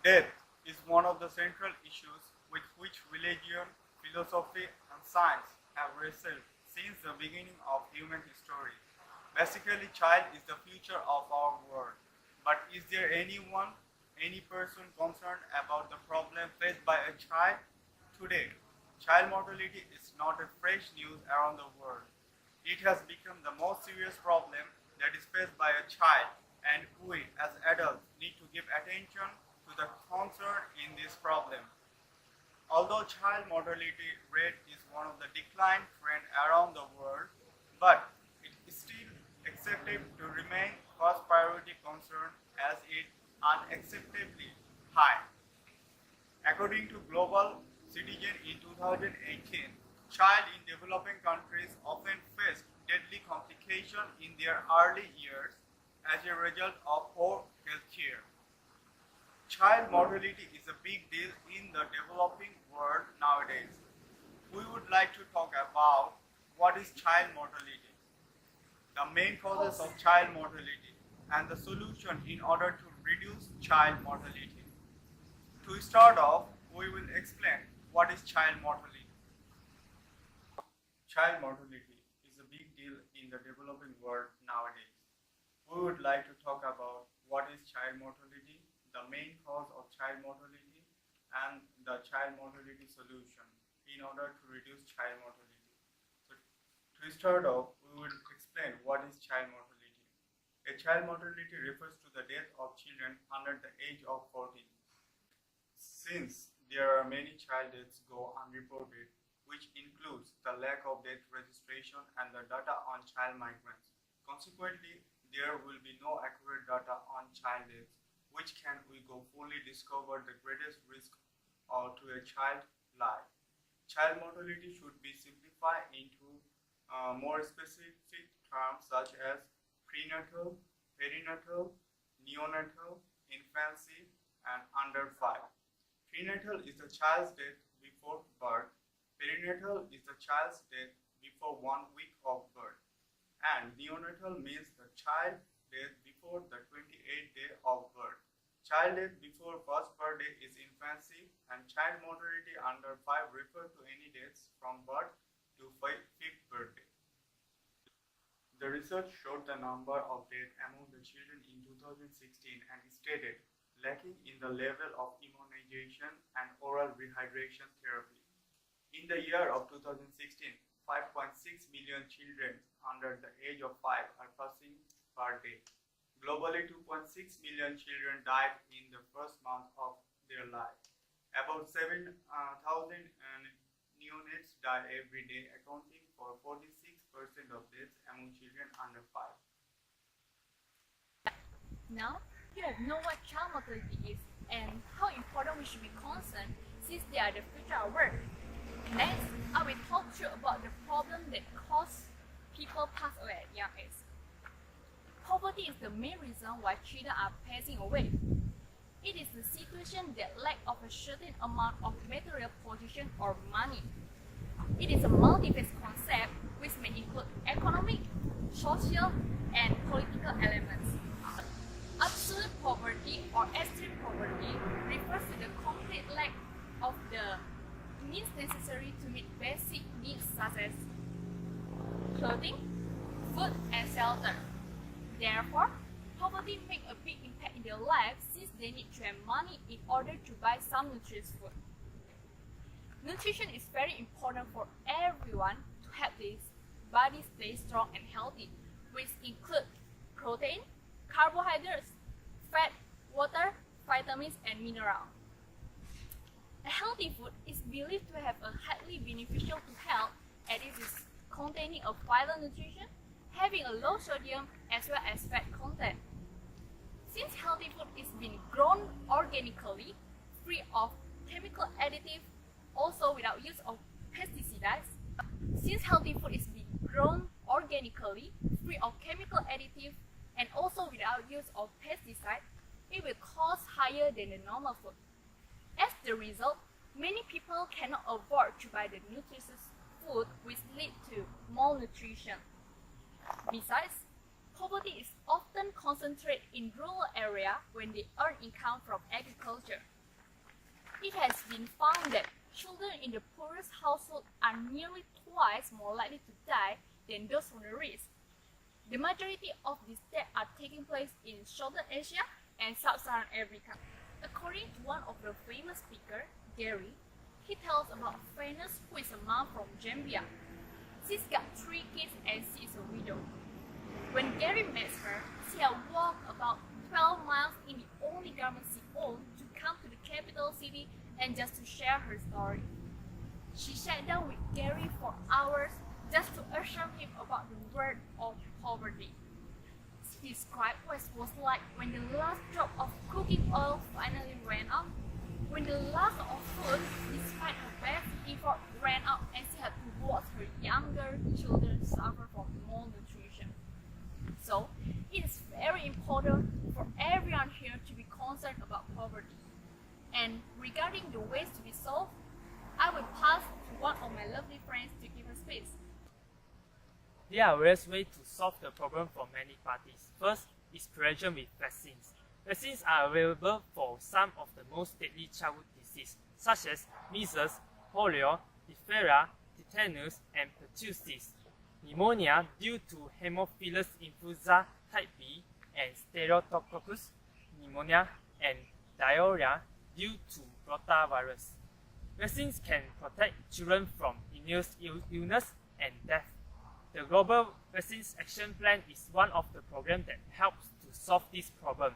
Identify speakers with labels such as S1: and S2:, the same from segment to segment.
S1: Death is one of the central issues with which religion, philosophy, and science have wrestled since the beginning of human history. Basically, child is the future of our world. But is there anyone, any person concerned about the problem faced by a child? Today, child mortality is not a fresh news around the world. It has become the most serious problem that is faced by a child, and we as adults need to give attention to the concern in this problem. Although child mortality rate is one of the decline trend around the world, but it is still accepted to remain first priority concern as it unacceptably high. According to Global Citizen in 2018, child in developing countries often face deadly complications in their early years as a result of poor health care. Child mortality is a big deal in the developing world nowadays. We would like to talk about what is child mortality, the main causes of child mortality, and the solution in order to reduce child mortality. To start off, we will explain what is child mortality. Child mortality is a big deal in the developing world nowadays. We would like to talk about what is child mortality, the main cause of child mortality, and the child mortality solution in order to reduce child mortality. So, to start off, we will explain what is child mortality. A child mortality refers to the death of children under the age of 14. Since there are many child deaths go unreported, which includes the lack of death registration and the data on child migrants. Consequently, there will be no accurate data on child deaths, which can we go fully discover the greatest risk to a child life. Child mortality should be simplified into more specific terms such as prenatal, perinatal, neonatal, infancy, and under 5. Prenatal is the child's death before birth. Perinatal is the child's death before 1 week of birth. And neonatal means the child death before the 28th day of birth. Child death before first birthday is infancy, and child mortality under 5 refer to any deaths from birth to 5th birthday. The research showed the number of deaths among the children in 2016 and stated lacking in the level of immunization and oral rehydration therapy. In the year of 2016, 5.6 million children under the age of 5 are passing per day. Globally, 2.6 million children died in the first month of their life. About 7,000 neonates die every day, accounting for 46% of deaths among children under 5.
S2: Now, you have know what child mortality is and how important we should be concerned since they are the future of work. Next, I will talk to you about the problem that cause people pass away at young age. Poverty is the main reason why children are passing away. It is the situation that lack of a certain amount of material possession or money. It is a multi-phase concept which may include economic, social, and political elements. Absolute poverty or extreme poverty refers to the complete lack of the means necessary to meet basic needs such as clothing, food, and shelter. Therefore, poverty makes a big impact in their lives since they need to have money in order to buy some nutritious food. Nutrition is very important for everyone to help their body stay strong and healthy, which include protein, carbohydrates, fat, water, vitamins, and minerals. A healthy food is believed to have a highly beneficial to health as it is containing a vital nutrition, having a low sodium as well as fat content. Since healthy food is being grown organically, free of chemical additives, also without use of pesticides, since healthy food is being grown organically, free of chemical additives, and also without use of pesticides, it will cost higher than the normal food. As the result, many people cannot afford to buy the nutritious food, which lead to malnutrition. Besides, poverty is often concentrated in rural areas when they earn income from agriculture. It has been found that children in the poorest household are nearly twice more likely to die than those from the rich. The majority of these deaths are taking place in Southern Asia and Sub-Saharan Africa. According to one of the famous speakers, Gary, he tells about Venus, who is a mom from Zambia. She's got 3 kids and she is a widow. When Gary met her, she had walked about 12 miles in the only garment she owned to come to the capital city and just to share her story. She sat down with Gary for hours just to assure him about the word of poverty. She described what it was like when the last drop of cooking oil finally ran out, when the last of food, despite her best effort, ran out and she had to watch her younger children suffer from malnutrition. So, it is very important for everyone here to be concerned about poverty. And regarding the ways to be solved, I will pass to one of my lovely friends to give a speech.
S3: There are various ways to solve the problem for many parties. First is prevention with vaccines. Vaccines are available for some of the most deadly childhood diseases, such as measles, polio, diphtheria, tetanus, and pertussis. Pneumonia due to Haemophilus influenza type B and Streptococcus pneumonia, and diarrhea due to rotavirus. Vaccines can protect children from illness and death. The Global Vaccines Action Plan is one of the programs that helps to solve this problem.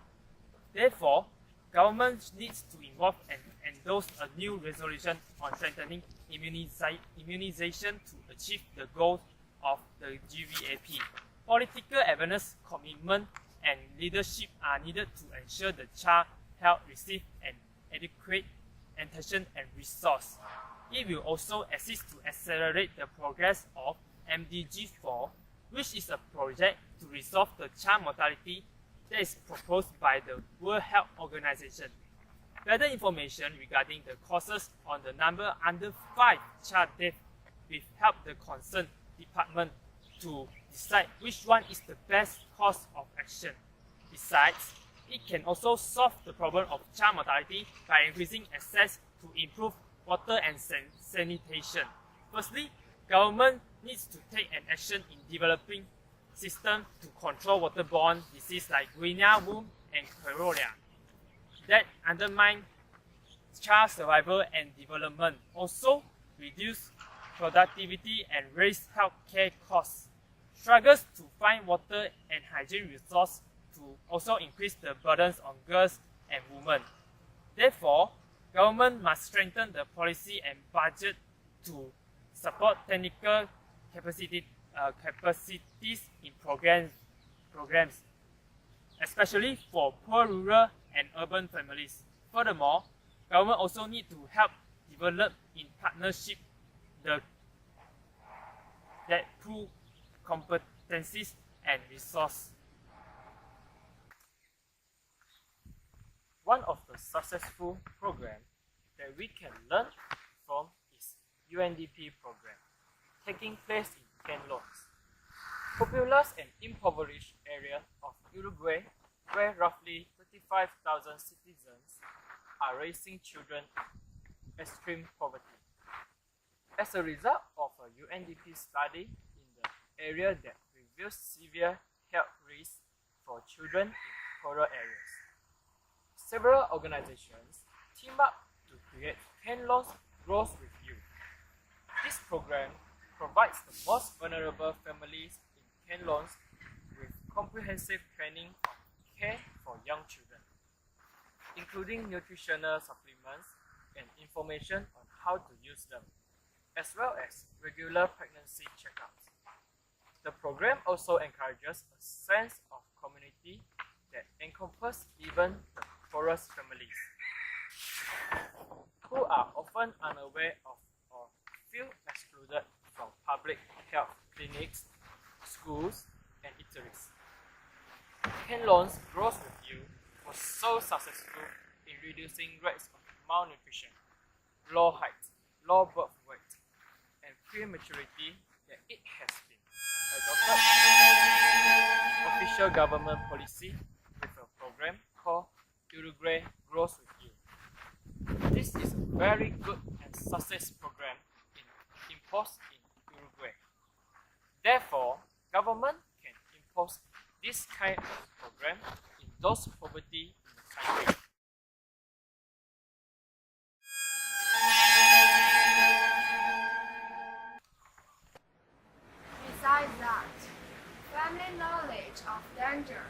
S3: Therefore, government needs to involve and endorse a new resolution on strengthening immunization to achieve the goals of the GVAP. Political awareness, commitment, and leadership are needed to ensure the child health receives an adequate attention and resource. It will also assist to accelerate the progress of MDG 4, which is a project to resolve the child mortality that is proposed by the World Health Organization. Better information regarding the causes on the number under 5 child deaths will help the concerned department to decide which one is the best course of action. Besides, it can also solve the problem of child mortality by increasing access to improve water and sanitation. Firstly, government needs to take an action in developing systems to control waterborne diseases like guinea worm and cholera that undermine child survival and development. Also, reduce productivity and raise healthcare costs. Struggles to find water and hygiene resources to also increase the burdens on girls and women. Therefore, government must strengthen the policy and budget to support technical capacities in programs, especially for poor rural and urban families. Furthermore, government also need to help develop in partnership that pool competencies and resources. One of the successful programs that we can learn from is UNDP program, taking place in Kenlons, populous and impoverished area of Uruguay, where roughly 35,000 citizens are raising children in extreme poverty. As a result of a UNDP study in the area that reveals severe health risks for children in poorer areas, several organizations team up to create Kenlon's Growth Review. This program provides the most vulnerable families in Kenlons with comprehensive training on care for young children, including nutritional supplements and information on how to use them, as well as regular pregnancy checkups. The program also encourages a sense of community that encompasses even the poorest families, who are often unaware of or feel excluded from public health clinics, schools, and eateries. Kenlon's Growth Review was so successful in reducing rates of malnutrition, low height, low birth weight, and prematurity that it has been adopted official government policy with a program called Uruguay Growth Review. This This is a very good and success program imposed in Uruguay. Therefore, government can impose this kind of program in those poverty in the country.
S2: Besides that, family knowledge of danger,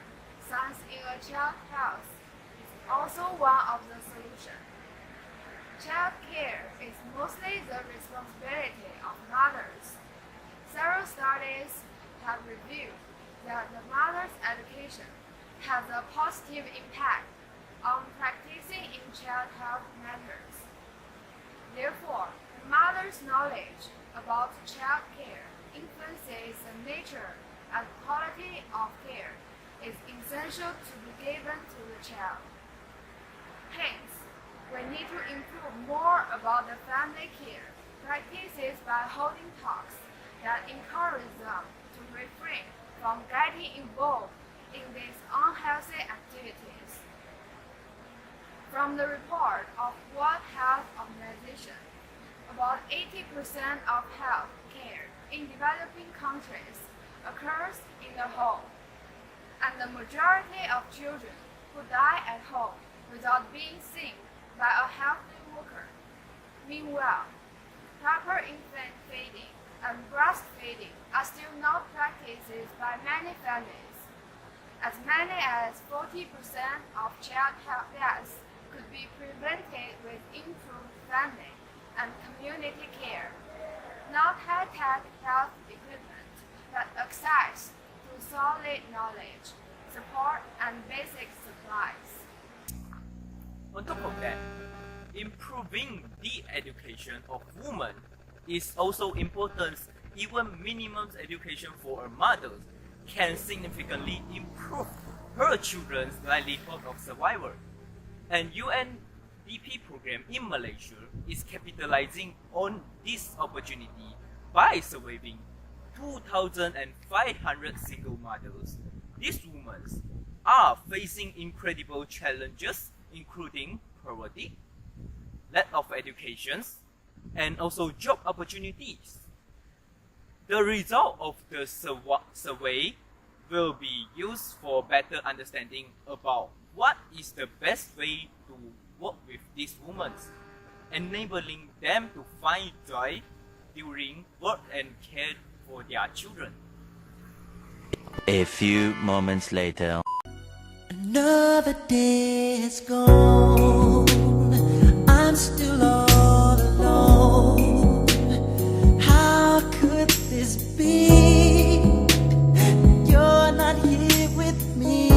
S2: signs in a child's health, is also one of the solutions. Child care is mostly the responsibility of mothers. Several studies have revealed that the mother's education has a positive impact on practicing in child health matters. Therefore, the mother's knowledge about child care influences the nature and quality of care is essential to be given to the child. Hence, we need to improve more about the family care practices by holding talks that encourage them to refrain from getting involved in these unhealthy activities. From the report of World Health Organization, about 80% of health care in developing countries occurs in the home, and the majority of children who die at home without being seen by a healthy worker. Meanwhile, proper infant feeding and breastfeeding are still not practiced by many families. As many as 40% of child health deaths could be prevented with improved family and community care, not high-tech health equipment, but access to solid knowledge, support, and basic supplies.
S4: On top of that, improving the education of women is also important. Even minimum education for a mother can significantly improve her children's livelihood of survival. And UNDP program in Malaysia is capitalizing on this opportunity by surviving 2,500 single mothers. These women are facing incredible challenges including poverty, lack of education, and also job opportunities. The result of the survey will be used for better understanding about what is the best way to work with these women, enabling them to find joy during work and care for their children.
S5: A few moments later. Another day is gone. I'm still all alone. How could this be? You're not here with me.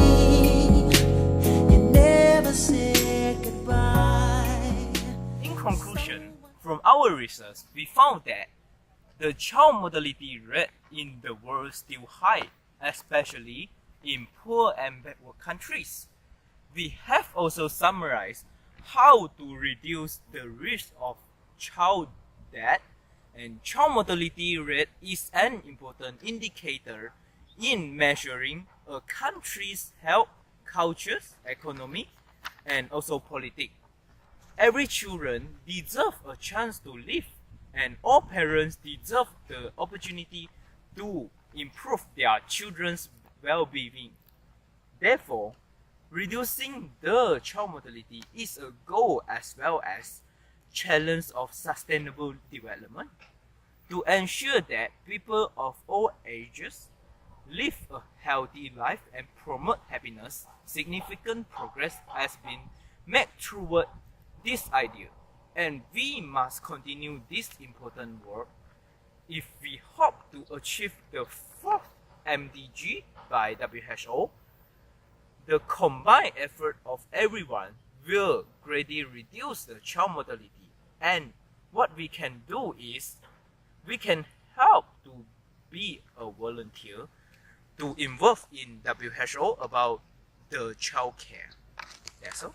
S5: You never said goodbye.
S4: In conclusion, from our research, we found that the child mortality rate in the world is still high, especially in poor and backward countries. We have also summarized how to reduce the risk of child death, and child mortality rate is an important indicator in measuring a country's health, culture, economy, and also politics. Every children deserves a chance to live, and all parents deserve the opportunity to improve their children's well-being. Therefore, reducing the child mortality is a goal as well as challenge of sustainable development to ensure that people of all ages live a healthy life and promote happiness. Significant progress has been made toward this idea, and we must continue this important work if we hope to achieve the fourth MDG by WHO. The combined effort of everyone will greatly reduce the child mortality, and what we can do is we can help to be a volunteer to involve in WHO about the child care. That's all.